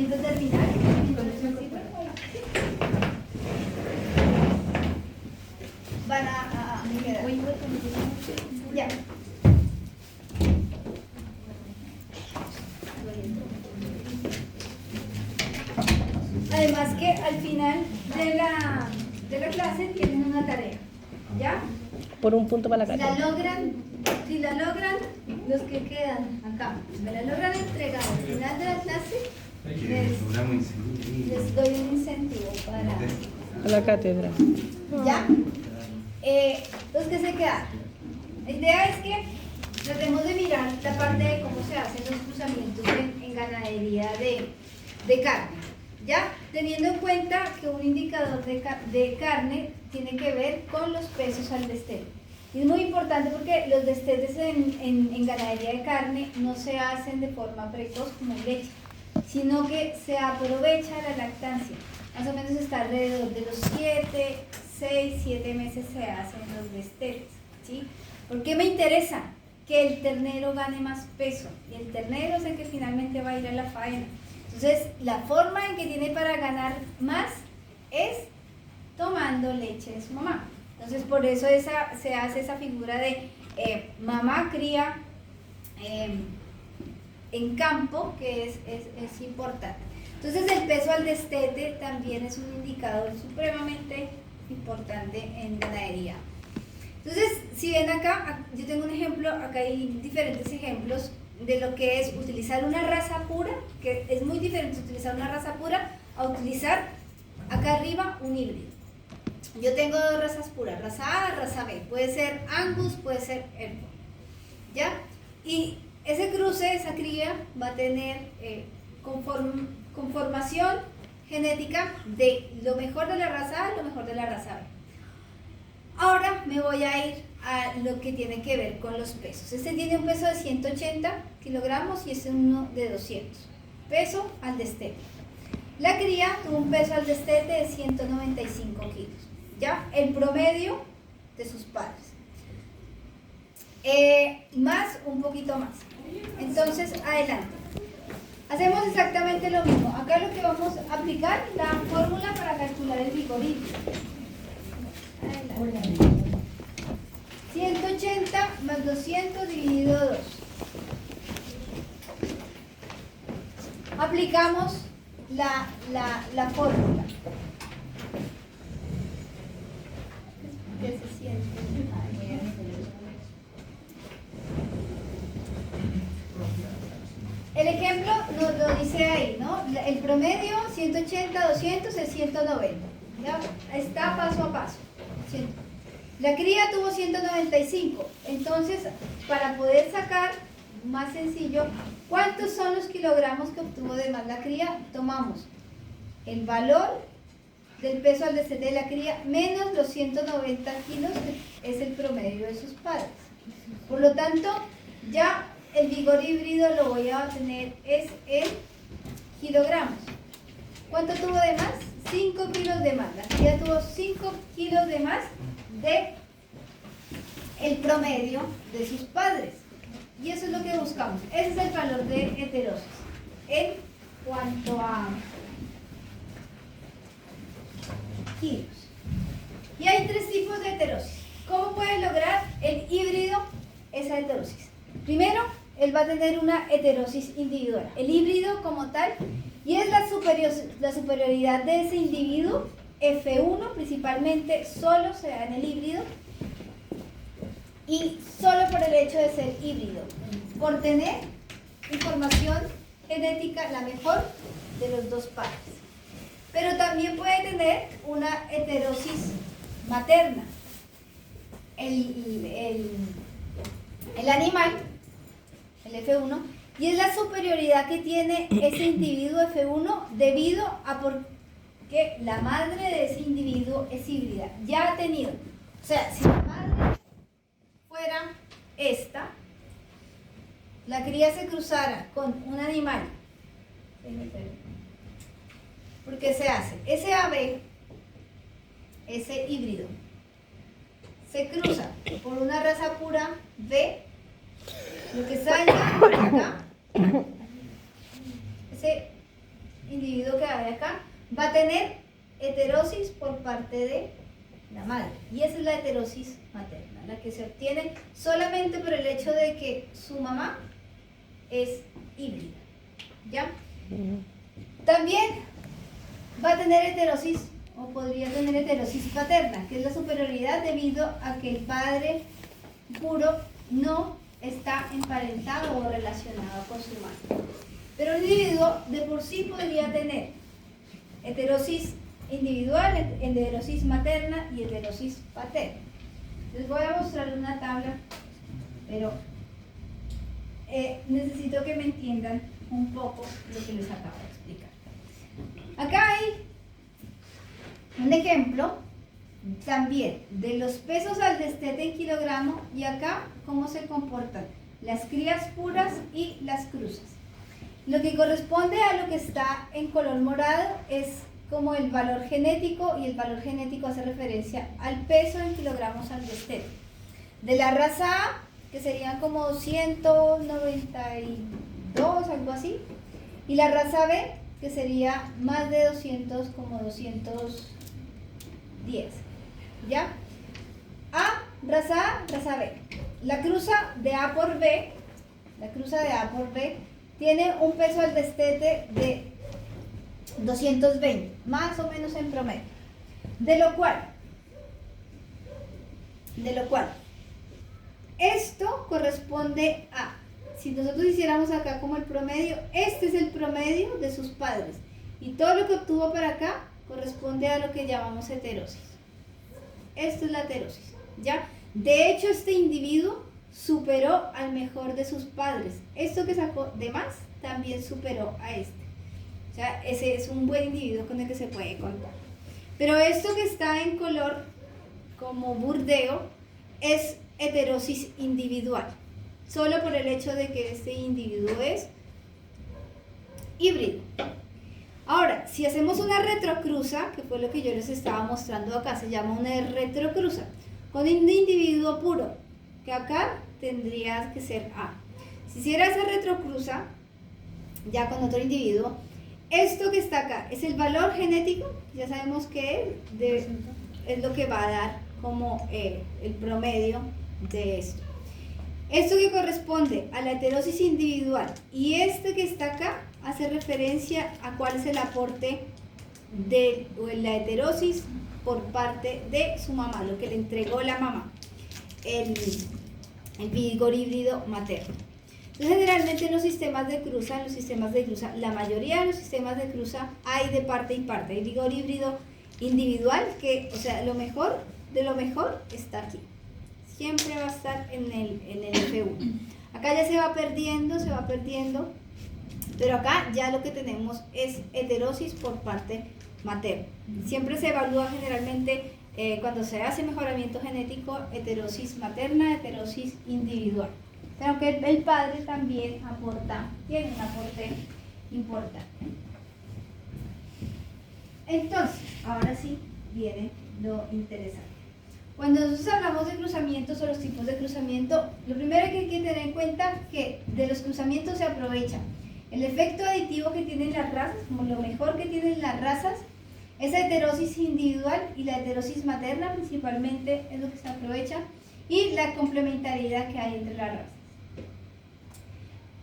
conocimiento terminal. Van a quedar. Ya. Además que al final de la clase tienen una tarea, ¿ya? Por un punto para la Si la carta. logran, los que quedan acá, me la logran entregar al final de la clase, les doy un incentivo para... A la cátedra. ¿Ya? Los que se quedan. La idea es que tratemos de mirar la parte de cómo se hacen los cruzamientos en ganadería de carne. ¿Ya? Teniendo en cuenta que un indicador de carne tiene que ver con los pesos al destete. Y es muy importante porque los destetes en ganadería de carne no se hacen de forma precoz como en leche, sino que se aprovecha la lactancia. Más o menos está alrededor de los 7 meses se hacen los destetes, ¿sí? ¿Por qué me interesa? Que el ternero gane más peso, y el ternero es el que finalmente va a ir a la faena. Entonces, la forma en que tiene para ganar más es tomando leche de su mamá. Entonces, por eso se hace esa figura de mamá cría en campo, que es importante. Entonces, el peso al destete también es un indicador supremamente importante en ganadería. Entonces, si ven acá, yo tengo un ejemplo, acá hay diferentes ejemplos de lo que es utilizar una raza pura, que es muy diferente utilizar una raza pura a utilizar acá arriba un híbrido. Yo tengo dos razas puras, raza A, raza B, puede ser Angus, puede ser Hereford, ¿ya? Y ese cruce, esa cría va a tener conformación genética de lo mejor de la raza A, lo mejor de la raza B. Ahora me voy a ir a lo que tiene que ver con los pesos. Este tiene un peso de 180 kilogramos y este uno de 200. Peso al destete. La cría tuvo un peso al destete de 195 kilos. ¿Ya? El promedio de sus padres. Más, un poquito más. Entonces, adelante. Hacemos exactamente lo mismo. Acá lo que vamos a aplicar, la fórmula para calcular el vigorismo. 180 más 200 dividido 2. Aplicamos la fórmula. ¿Qué se siente? El ejemplo nos lo dice ahí, ¿no? El promedio 180, 200 es 190. ¿Ya? Está paso a paso. La cría tuvo 195, entonces para poder sacar, más sencillo, ¿cuántos son los kilogramos que obtuvo de más la cría? Tomamos el valor del peso al destete de la cría menos los 190 kilos, que es el promedio de sus padres. Por lo tanto, ya el vigor híbrido lo voy a obtener es en kilogramos. ¿Cuánto tuvo de más? 5 kilos de más. La cría tuvo 5 kilos de más de el promedio de sus padres. Y eso es lo que buscamos. Ese es el valor de heterosis en cuanto a kilos. Y hay tres tipos de heterosis. ¿Cómo puede lograr el híbrido esa heterosis? Primero, él va a tener una heterosis individual. El híbrido como tal, y es la superioridad de ese individuo, F1 principalmente, solo se da en el híbrido, y solo por el hecho de ser híbrido, por tener información genética la mejor de los dos padres. Pero también puede tener una heterosis materna. El animal, el F1, y es la superioridad que tiene ese individuo F1 debido a porque la madre de ese individuo es híbrida. Ya ha tenido. O sea, si la madre fuera esta, la cría se cruzara con un animal. Porque se hace ese AB, ese híbrido, se cruza por una raza pura B, lo que salga acá, ese individuo que hay acá va a tener heterosis por parte de la madre. Y esa es la heterosis materna, la que se obtiene solamente por el hecho de que su mamá es híbrida. ¿Ya? También va a tener heterosis, o podría tener heterosis paterna, que es la superioridad debido a que el padre puro no está emparentado o relacionado con su madre. Pero un individuo de por sí podría tener heterosis individual, heterosis materna y heterosis paterna. Les voy a mostrar una tabla, pero necesito que me entiendan un poco lo que les acabo de explicar. Acá hay un ejemplo también de los pesos al destete en kilogramo y acá cómo se comportan las crías puras y las cruzas. Lo que corresponde a lo que está en color morado es como el valor genético, y el valor genético hace referencia al peso en kilogramos al destete. De la raza A, que serían como 192, algo así, y la raza B, que sería más de 200, como 210. ¿Ya? Raza A, raza B. La cruza de A por B, tiene un peso al destete de 220, más o menos en promedio. De lo cual, esto corresponde a, si nosotros hiciéramos acá como el promedio, este es el promedio de sus padres. Y todo lo que obtuvo para acá corresponde a lo que llamamos heterosis. Esto es la heterosis, ¿ya? De hecho, este individuo superó al mejor de sus padres. Esto que sacó de más también superó a este. O sea, ese es un buen individuo con el que se puede contar. Pero esto que está en color como burdeo es heterosis individual. Solo por el hecho de que este individuo es híbrido. Ahora, si hacemos una retrocruza, que fue lo que yo les estaba mostrando acá, se llama una retrocruza, con un individuo puro, que acá tendría que ser A. Si hiciera esa retrocruza, ya con otro individuo, esto que está acá es el valor genético, ya sabemos que es lo que va a dar como el promedio de esto. Esto que corresponde a la heterosis individual y este que está acá hace referencia a cuál es el aporte de la heterosis por parte de su mamá, lo que le entregó la mamá, el vigor híbrido materno. Entonces, generalmente en los sistemas de cruza, la mayoría de los sistemas de cruza hay de parte y parte. Hay vigor híbrido individual, que, o sea, lo mejor de lo mejor está aquí. Siempre va a estar en el F1. Acá ya se va perdiendo, pero acá ya lo que tenemos es heterosis por parte materna. Siempre se evalúa generalmente cuando se hace mejoramiento genético, heterosis materna, heterosis individual. Pero que el padre también tiene un aporte importante. Entonces, ahora sí viene lo interesante. Cuando nosotros hablamos de cruzamientos o los tipos de cruzamiento, lo primero que hay que tener en cuenta es que de los cruzamientos se aprovecha el efecto aditivo que tienen las razas, como lo mejor que tienen las razas, esa heterosis individual y la heterosis materna principalmente es lo que se aprovecha, y la complementariedad que hay entre las razas.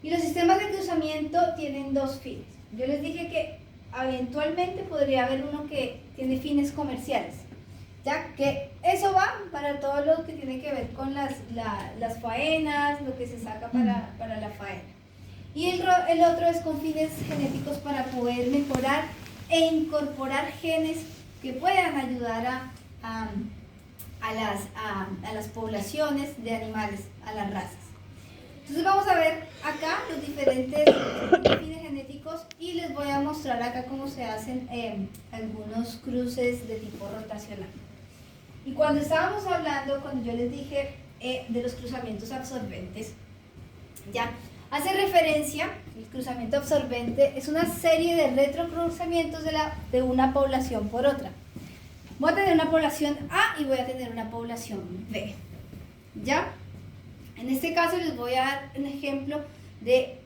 Y los sistemas de cruzamiento tienen dos fines. Yo les dije que eventualmente podría haber uno que tiene fines comerciales, ya que eso va para todo lo que tiene que ver con las faenas, lo que se saca para la faena. Y el otro es con fines genéticos para poder mejorar e incorporar genes que puedan ayudar a las poblaciones de animales, a las razas. Entonces vamos a ver acá los diferentes fines genéticos y les voy a mostrar acá cómo se hacen algunos cruces de tipo rotacional. Y cuando estábamos hablando, cuando yo les dije de los cruzamientos absorbentes, ya hace referencia, el cruzamiento absorbente es una serie de retrocruzamientos de una población por otra. Voy a tener una población A y voy a tener una población B. ¿Ya? En este caso les voy a dar un ejemplo de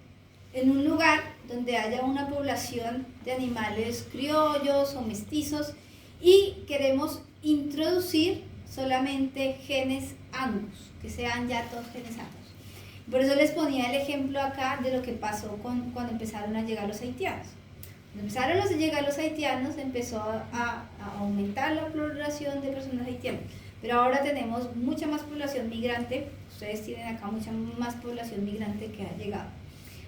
en un lugar donde haya una población de animales criollos o mestizos y queremos introducir solamente genes Angus, que sean ya todos genes Angus. Por eso les ponía el ejemplo acá de lo que pasó cuando empezaron a llegar los haitianos. Cuando empezaron a llegar los haitianos, empezó a aumentar la población de personas haitianas. Pero ahora tenemos mucha más población migrante. Ustedes tienen acá mucha más población migrante que ha llegado.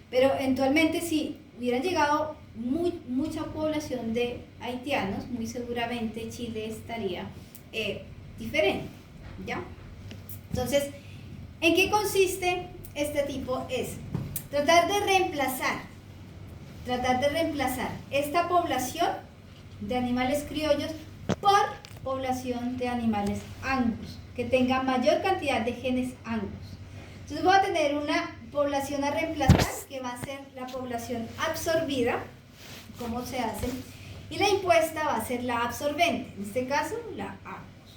Pero eventualmente, si hubieran llegado mucha población de haitianos, muy seguramente Chile estaría diferente, ¿ya? Entonces, ¿en qué consiste este tipo? Es tratar de reemplazar esta población de animales criollos por población de animales Angus, que tenga mayor cantidad de genes Angus. Entonces voy a tener una población a reemplazar, que va a ser la población absorbida, ¿cómo se hace? Y la impuesta va a ser la absorbente, en este caso la Angus.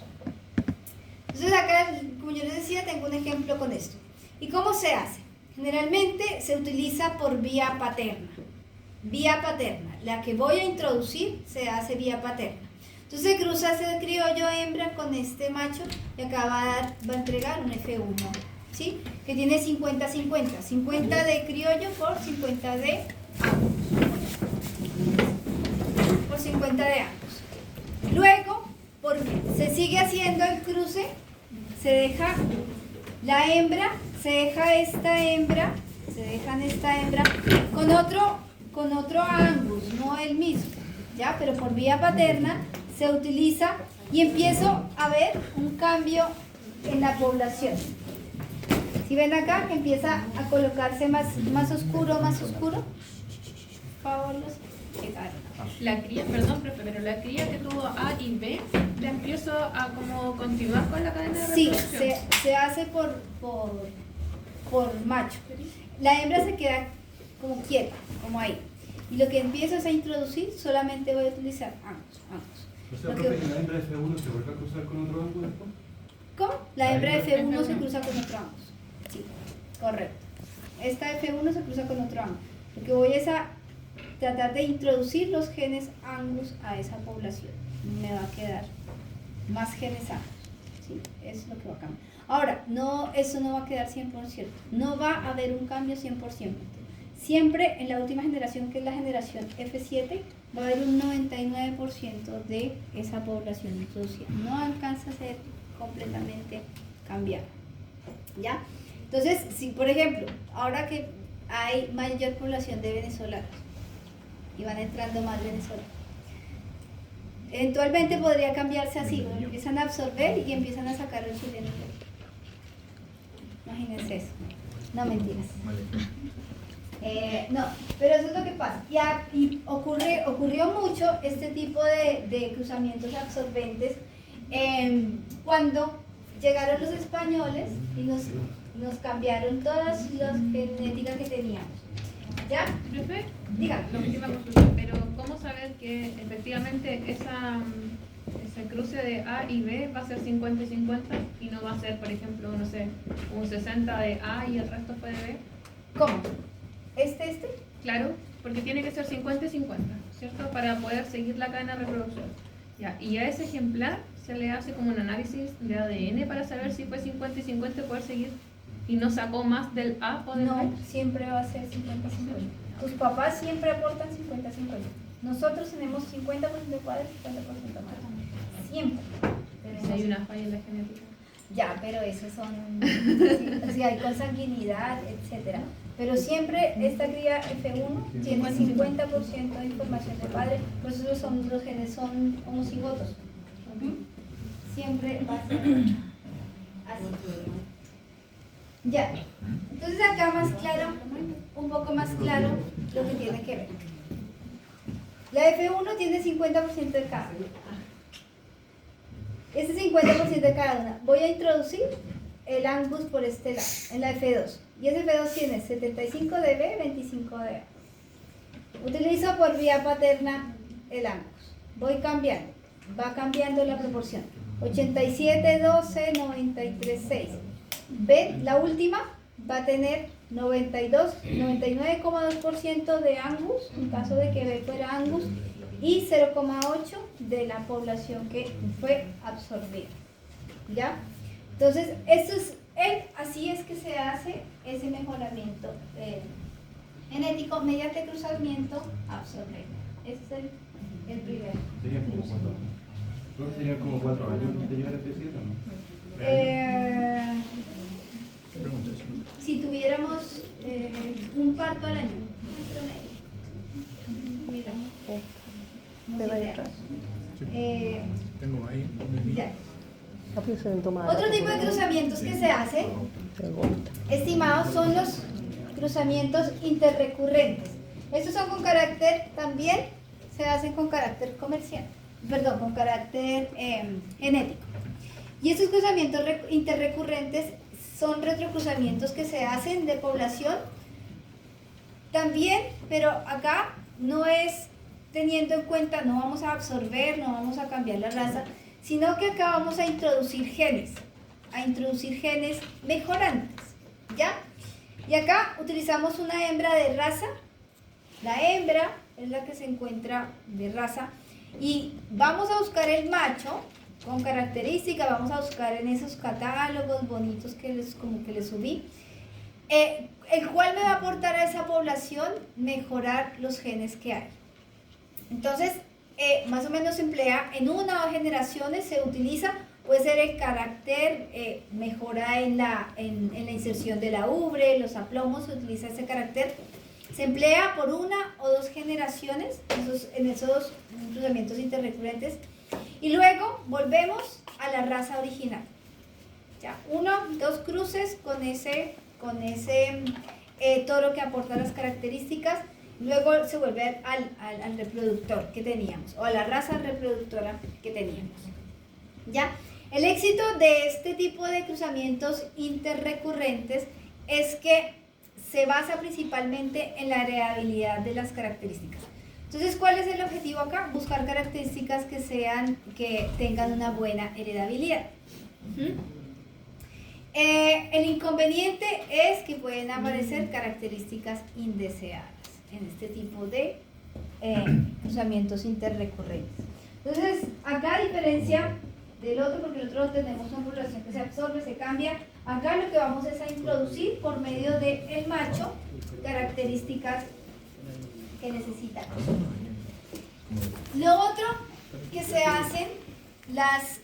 Entonces acá, como yo les decía, tengo un ejemplo con esto. ¿Y cómo se hace? Generalmente se utiliza por vía paterna. Vía paterna, la que voy a introducir se hace vía paterna. Entonces se cruza ese criollo hembra con este macho y acá va a entregar un F1, ¿sí? Que tiene 50-50, 50 de criollo por 50 de ambos. Por 50 de ambos. Luego, se sigue haciendo el cruce, se deja la hembra, se dejan esta hembra con otro Angus, no el mismo, ¿ya? Pero por vía paterna se utiliza y empiezo a ver un cambio en la población. Si ven acá que empieza a colocarse más oscuro, por favor, los checaron. La cría, perdón, profe, pero la cría que tuvo A y B, ¿la empiezo a como continuar con la cadena de reproducción? Sí, se hace por macho. La hembra se queda como quieta, como ahí. Y lo que empiezo es a introducir, solamente voy a utilizar Angus. O sea, profe, ¿la hembra de F1 se vuelve a cruzar con otro Angus después? ¿Cómo? La hembra de F1 se cruza con otro Angus. Sí, correcto. Esta F1 se cruza con otro Angus. Lo que voy es a tratar de introducir los genes Angus a esa población. Me va a quedar más genes Angus. ¿Sí? Es lo que va a cambiar. Ahora, eso no va a quedar 100%. No va a haber un cambio 100%. Siempre en la última generación, que es la generación F7, va a haber un 99% de esa población introducida. No alcanza a ser completamente cambiada. ¿Ya? Entonces, si por ejemplo, ahora que hay mayor población de venezolanos y van entrando más venezolanos, eventualmente podría cambiarse así, ¿no? Empiezan a absorber y empiezan a sacar el chileno. Imagínense eso. No, mentiras. No, pero eso es lo que pasa. Y ocurrió mucho este tipo de cruzamientos absorbentes cuando llegaron los españoles y nos cambiaron todas las genéticas que teníamos. ¿Ya? Profe, Dígame. la última consulta, pero ¿cómo saber que efectivamente ese cruce de A y B va a ser 50 y 50 y no va a ser, por ejemplo, no sé, un 60 de A y el resto fue de B? ¿Cómo? Claro, porque tiene que ser 50 y 50, ¿cierto? Para poder seguir la cadena de reproducción. Ya, y a ese ejemplar se le hace como un análisis de ADN para saber si fue 50 y 50 y poder seguir y no sacó más del A o del B. No, siempre va a ser 50-50. Tus papás siempre aportan 50-50. Nosotros tenemos 50% de padres y 50% de madres. Siempre. Si hay una falla en la genética. Ya, pero esos son, si hay consanguinidad, etcétera. Pero siempre esta cría F1 tiene 50% de información de padre, por eso los genes son homocigotos. Siempre va a ser así. Ya, entonces acá más claro, un poco más claro lo que tiene que ver. La F1 tiene 50% de cada una. Ese 50% de cada una. Voy a introducir el Angus por este lado, en la F2. Y ese F2 tiene 75 de B, 25 de A. Utilizo por vía paterna el Angus. Voy cambiando. Va cambiando la proporción. 87, 12, 93, 6. B, la última, va a tener 99,2% de Angus, en caso de que fuera Angus, y 0,8% de la población que fue absorbida. ¿Ya? Entonces, así es que se hace ese mejoramiento genético mediante cruzamiento absorbente. Ese es el primero. Serían como 4 años de llegar a este cierre, ¿no? Si tuviéramos un parto al año, mira, Tengo ahí. ya. Otro Otro tipo de cruzamientos que se hacen, estimados, son los cruzamientos interrecurrentes. Estos son con carácter, también se hacen con carácter comercial, perdón, con carácter genético. Y estos cruzamientos interrecurrentes son retrocruzamientos que se hacen de población también, pero acá no es teniendo en cuenta, no vamos a absorber, no vamos a cambiar la raza, sino que acá vamos a introducir genes mejorantes, ¿ya? Y acá utilizamos una hembra de raza, la hembra es la que se encuentra de raza, y vamos a buscar el macho con características, vamos a buscar en esos catálogos bonitos que les subí, el cual me va a aportar a esa población mejorar los genes que hay. Entonces, más o menos se emplea en 1 o 2 generaciones, se utiliza, puede ser el carácter, mejora en la inserción de la ubre, los aplomos, se utiliza ese carácter, se emplea por 1 o 2 generaciones en esos cruzamientos interrecurrentes, y luego volvemos a la raza original. Ya, 1 o 2 cruces con ese toro que aporta las características. Luego se vuelve al reproductor que teníamos, o a la raza reproductora que teníamos. ¿Ya? El éxito de este tipo de cruzamientos interrecurrentes es que se basa principalmente en la heredabilidad de las características. Entonces, ¿cuál es el objetivo acá? Buscar características que tengan una buena heredabilidad. El inconveniente es que pueden aparecer características indeseadas en este tipo de cruzamientos interrecurrentes. Entonces, acá a diferencia del otro, porque el otro tenemos una población que se absorbe, se cambia, acá lo que vamos es a introducir por medio del macho características que necesitamos. Lo otro que se hacen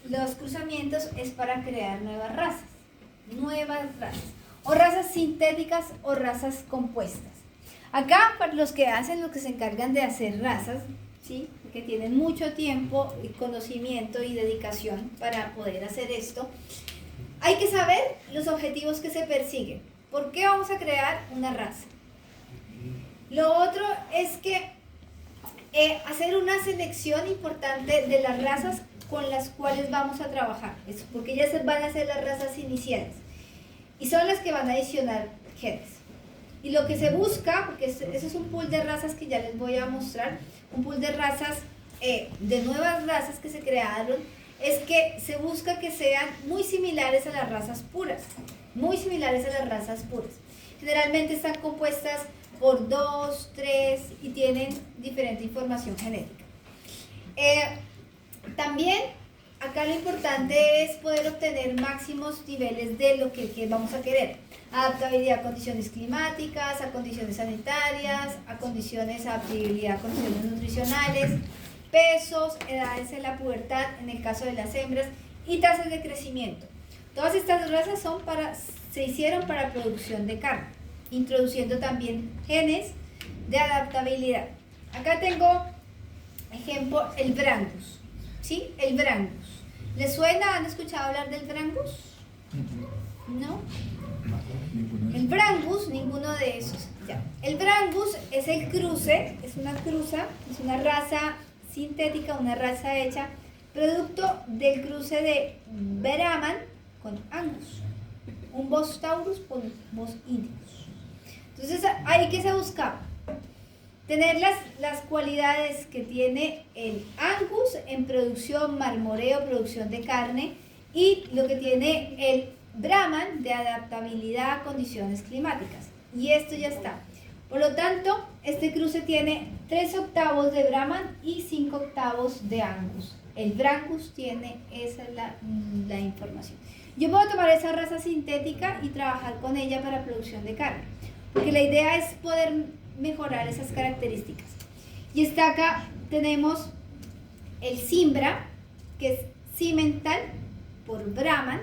los cruzamientos es para crear nuevas razas, o razas sintéticas o razas compuestas. Acá, para los que se encargan de hacer razas, ¿sí?, que tienen mucho tiempo, y conocimiento y dedicación para poder hacer esto, hay que saber los objetivos que se persiguen. ¿Por qué vamos a crear una raza? Lo otro es que hacer una selección importante de las razas con las cuales vamos a trabajar, porque ellas van a ser las razas iniciales y son las que van a adicionar genes. Y lo que se busca, porque ese es un pool de razas que ya les voy a mostrar, un pool de razas, de nuevas razas que se crearon, es que se busca que sean muy similares a las razas puras, Generalmente están compuestas por 2, 3 y tienen diferente información genética. También acá lo importante es poder obtener máximos niveles de lo que vamos a querer. Adaptabilidad a condiciones climáticas, a condiciones sanitarias, adaptabilidad a condiciones nutricionales, pesos, edades en la pubertad, en el caso de las hembras, y tasas de crecimiento. Todas estas razas se hicieron para producción de carne, introduciendo también genes de adaptabilidad. Acá tengo, ejemplo, el Brangus. ¿Sí? El Brangus. ¿Les suena? ¿Han escuchado hablar del Brangus? ¿No? El Brangus, ninguno de esos. Ya. El Brangus es el cruce, es una raza sintética, una raza hecha, producto del cruce de Brahman con Angus. Un Bos taurus con un Bos indicus. Entonces, ahí que se buscaba tener las cualidades que tiene el Angus en producción, marmoreo, producción de carne, y lo que tiene el Brahman de adaptabilidad a condiciones climáticas. y esto ya está. Por lo tanto, este cruce tiene 3/8 de Brahman y 5/8 de Angus. El Brangus tiene, esa es la información. Yo puedo tomar esa raza sintética y trabajar con ella para producción de carne, porque la idea es poder mejorar esas características. Y está acá, tenemos el Simbra, que es Cimental por Brahman,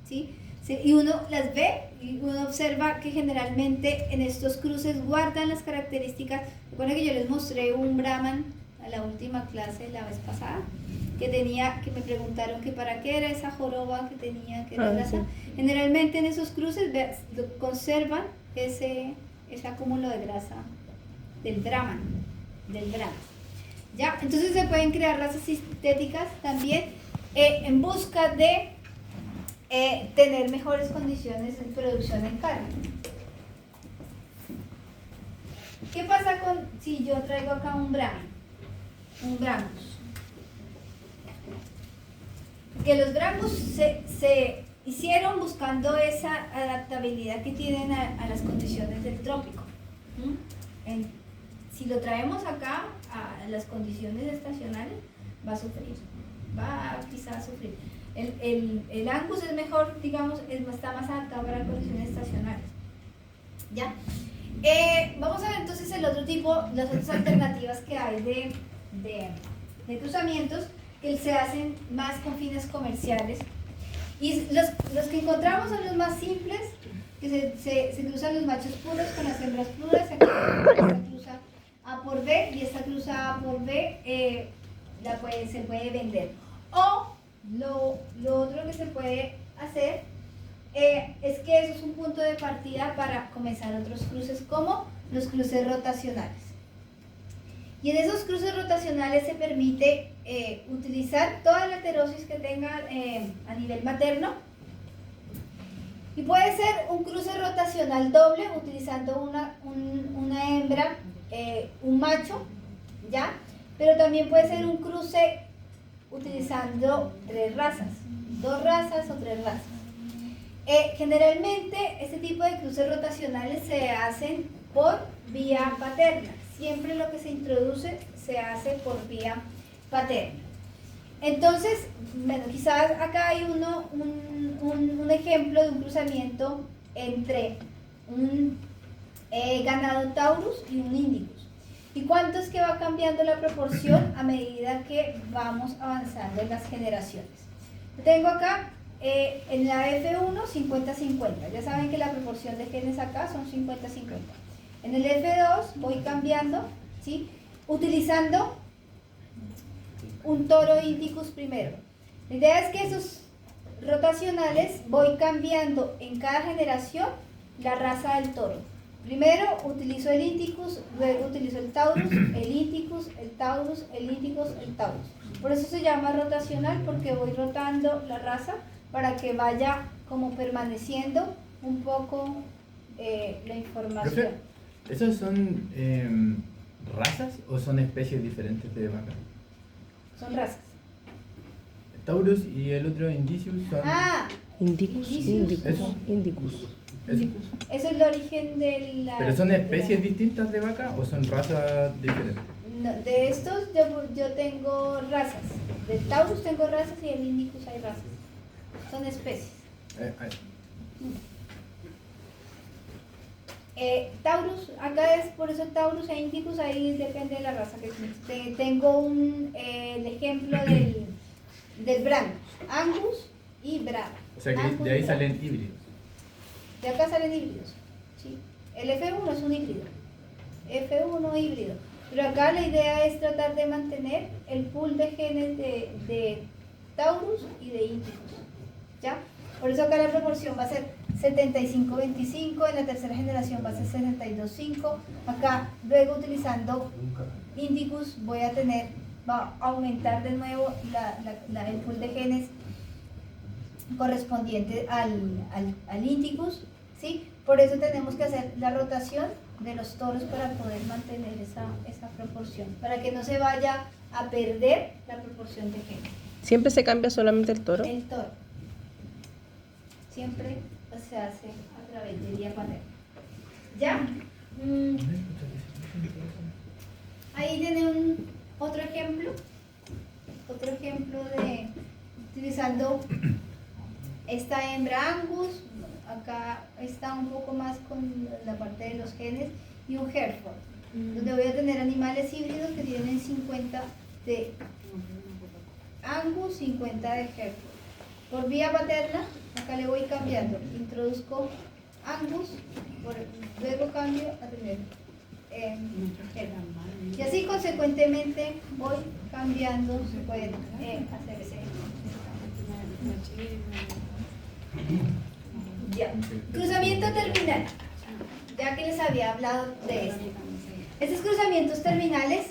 ¿sí? Y uno las ve y uno observa que generalmente en estos cruces guardan las características. Recuerden que yo les mostré un Brahman a la última clase la vez pasada, que me preguntaron que para qué era esa joroba que tenía, que era grasa. Sí. Generalmente en esos cruces conservan ese acúmulo de grasa del Brahman, ¿ya? Entonces se pueden crear razas sintéticas también en busca de tener mejores condiciones de producción en carne. ¿Qué pasa si yo traigo acá un Brangus? Que los Brangus se hicieron buscando esa adaptabilidad que tienen a las condiciones del trópico. Si lo traemos acá a las condiciones estacionales, va a sufrir, va quizás a sufrir. El Angus es mejor, digamos, está más adaptado para condiciones estacionales. ¿Ya? Vamos a ver entonces el otro tipo, las otras alternativas que hay de cruzamientos que se hacen más con fines comerciales. Y los que encontramos son los más simples, que se cruzan los machos puros con las hembras puras. Esta cruza A por B y esta cruza A por B se puede vender. O lo otro que se puede hacer es que eso es un punto de partida para comenzar otros cruces, como los cruces rotacionales. Y en esos cruces rotacionales se permite utilizar toda la heterosis que tenga a nivel materno. Y puede ser un cruce rotacional doble utilizando una hembra, un macho, ¿ya? Pero también puede ser un cruce utilizando 3 razas, 2 razas o 3 razas. Generalmente este tipo de cruces rotacionales se hacen por vía paterna. Siempre lo que se introduce se hace por vía paterna. Entonces, bueno, quizás acá hay un ejemplo de un cruzamiento entre un ganado Taurus y un Indicus. ¿Y cuánto es que va cambiando la proporción a medida que vamos avanzando en las generaciones? Tengo acá en la F1 50-50. Ya saben que la proporción de genes acá son 50-50. En el F2 voy cambiando, ¿sí? Utilizando un toro Indicus primero. La idea es que esos rotacionales voy cambiando en cada generación la raza del toro. Primero utilizo el Indicus, luego utilizo el Taurus, el Indicus, el Taurus, el Indicus, el Taurus. Por eso se llama rotacional, porque voy rotando la raza para que vaya como permaneciendo un poco la información. Profe, ¿esos son razas o son especies diferentes de vaca? Son razas. Taurus y el otro Indicius son... Indicus. Eso. Indicus. Eso es el origen de la... ¿Pero son especies distintas de vaca o son razas diferentes? No, de estos yo tengo razas. Del Taurus tengo razas y del Indicus hay razas. Son especies. Taurus, acá es por eso Taurus e Indicus, ahí depende de la raza que tengo el ejemplo del Brangus, Angus y Brahman. O sea que Angus de ahí y Brahman. salen híbridos. De acá salen híbridos, ¿sí? El F1 es un híbrido, F1 híbrido, pero acá la idea es tratar de mantener el pool de genes de Taurus y de Indicus, ¿ya? Por eso acá la proporción va a ser 75-25, en la tercera generación va a ser 62-5, acá luego utilizando Indicus va a aumentar de nuevo el pool de genes correspondiente al Indicus, ¿sí? Por eso tenemos que hacer la rotación de los toros para poder mantener esa proporción, para que no se vaya a perder la proporción de genes. ¿Siempre se cambia solamente el toro? El toro siempre se hace a través de vía paterna. ¿Ya? Ahí tiene otro ejemplo de utilizando esta hembra Angus. Acá está un poco más con la parte de los genes, y un Hereford, donde voy a tener animales híbridos que tienen 50 de Angus, 50 de Hereford. Por vía paterna, acá le voy cambiando, introduzco Angus, luego cambio a tener Hereford. Y así consecuentemente voy cambiando, se puede hacer ese. Ya. Cruzamiento terminal, ya que les había hablado de esto. Estos cruzamientos terminales,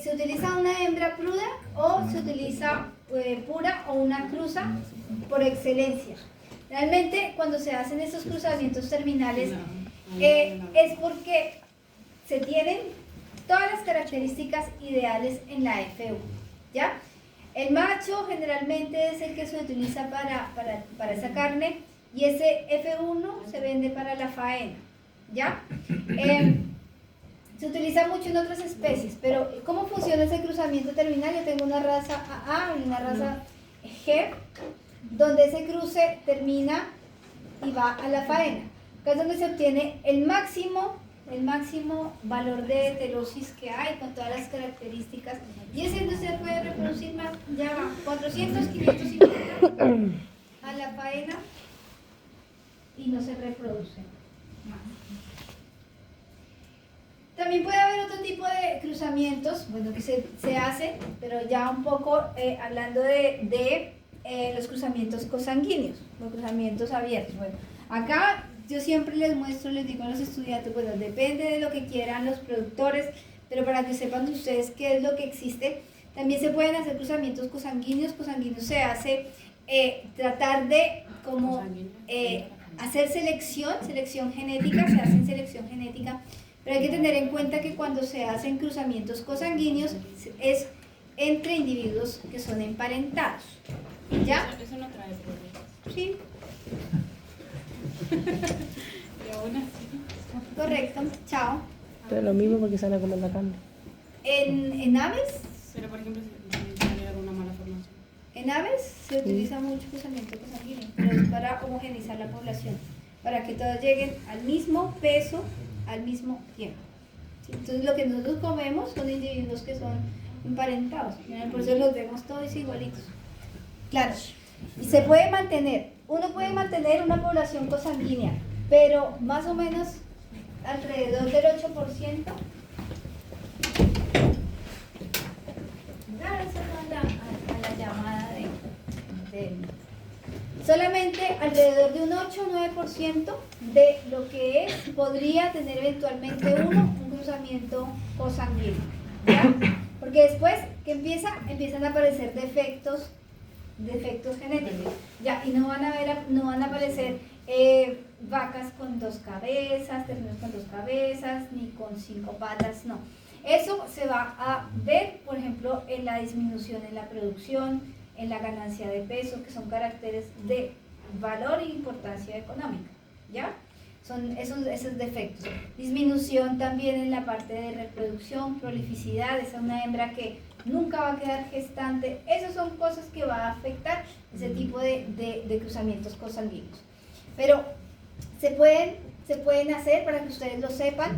se utiliza una hembra pura o se utiliza pura o una cruza por excelencia. Realmente cuando se hacen estos cruzamientos terminales es porque se tienen todas las características ideales en la F1, ¿ya? El macho generalmente es el que se utiliza para esa carne, y ese F1 se vende para la faena, ¿ya? Se utiliza mucho en otras especies, pero ¿cómo funciona ese cruzamiento terminal? Yo tengo una raza AA y una raza G, donde ese cruce termina y va a la faena. Acá es donde se obtiene el máximo valor de heterosis que hay, con todas las características, y ese no se puede reproducir más, ya va 400, 550 a la faena y no se reproduce más. También puede haber otro tipo de cruzamientos, bueno, que se hace, pero ya un poco hablando de los cruzamientos cosanguíneos, los cruzamientos abiertos. Bueno, acá yo siempre les muestro, les digo a los estudiantes, bueno, depende de lo que quieran los productores, pero para que sepan ustedes qué es lo que existe, también se pueden hacer cruzamientos cosanguíneos. Cosanguíneos se hace tratar de como hacer selección genética, se hace selección genética, pero hay que tener en cuenta que cuando se hacen cruzamientos cosanguíneos es entre individuos que son emparentados, ¿ya? Eso no trae problemas. Sí. Pero aún así. Correcto, chao. Pero lo mismo porque se van a comer la carne. En aves, Pero por ejemplo, si sale alguna mala formación. en aves se utiliza mucho cruzamiento cosanguíneo, pero es para homogeneizar la población, para que todos lleguen al mismo peso al mismo tiempo. ¿Sí? Entonces lo que nosotros comemos son individuos que son emparentados, por eso los vemos todos igualitos. Claro, y se puede mantener, uno puede mantener una población cosanguínea, pero más o menos alrededor del 8%. A la llamada de solamente alrededor de un 8 o 9% de lo que es podría tener eventualmente un cruzamiento cosanguíneo, ¿ya? Porque después que empiezan a aparecer defectos genéticos, ya, y no van a aparecer vacas con 2 cabezas, terneros con 2 cabezas, ni con 5 patas, no. Eso se va a ver, por ejemplo, en la disminución en la producción, en la ganancia de peso, que son caracteres de valor e importancia económica, ¿ya? Son esos defectos. Disminución también en la parte de reproducción, prolificidad, esa es una hembra que nunca va a quedar gestante. Esas son cosas que va a afectar ese tipo de cruzamientos cosanguíneos. Pero se pueden hacer, para que ustedes lo sepan,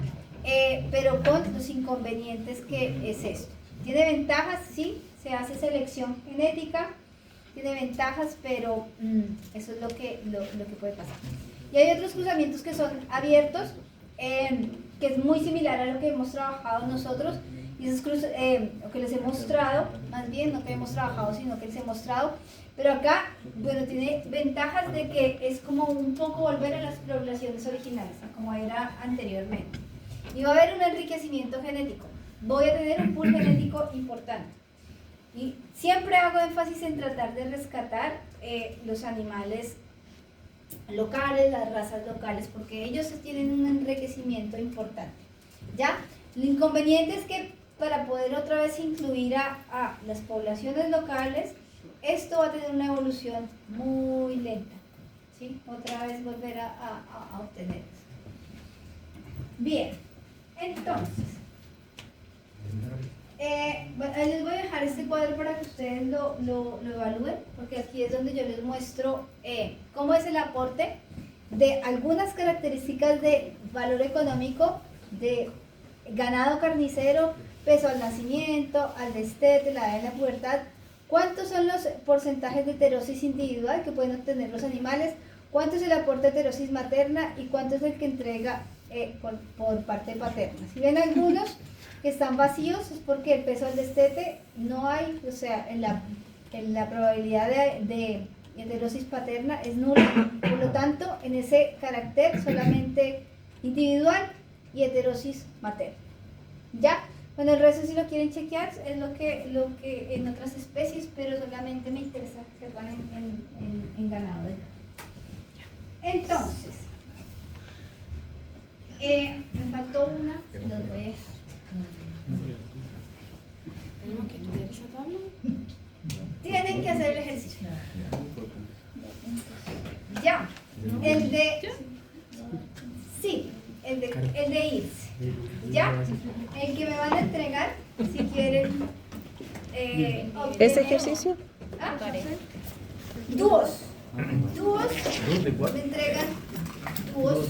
pero con los inconvenientes que es esto. ¿Tiene ventajas? Sí, se hace selección genética, tiene ventajas, pero eso es lo que puede pasar. Y hay otros cruzamientos que son abiertos, que es muy similar a lo que hemos trabajado nosotros, y esos lo que les he mostrado, más bien no que hemos trabajado, sino que les he mostrado, pero acá, bueno, tiene ventajas de que es como un poco volver a las poblaciones originales, como era anteriormente. Y va a haber un enriquecimiento genético, voy a tener un pool genético importante. Y siempre hago énfasis en tratar de rescatar los animales locales, las razas locales, porque ellos tienen un enriquecimiento importante, ¿ya? Lo inconveniente es que para poder otra vez incluir a las poblaciones locales, esto va a tener una evolución muy lenta, ¿sí? Otra vez volver a obtener. Bien, entonces, bueno, ahí les voy a dejar este cuadro para que ustedes lo evalúen, porque aquí es donde yo les muestro cómo es el aporte de algunas características de valor económico de ganado carnicero, peso al nacimiento, al destete, la edad de la pubertad, cuántos son los porcentajes de heterosis individual que pueden obtener los animales, cuánto es el aporte de heterosis materna y cuánto es el que entrega por parte paterna. Si ven algunos que están vacíos es porque el peso al destete no hay, o sea, en la probabilidad de heterosis paterna es nula, por lo tanto en ese carácter solamente individual y heterosis materna. ¿Ya? Bueno, el resto si lo quieren chequear es lo que en otras especies, pero solamente me interesa que van en ganado. Entonces, me faltó una, los voy a dejar. Tenemos que estudiar esa tabla. Tienen que hacer el ejercicio. Ya, el de... Sí, el de irse. ¿Ya? El que me van a entregar, si quieren... ¿Ese ejercicio? ¿Ah? Dúos. Dúos. ¿2 de 4? Me entregan dúos.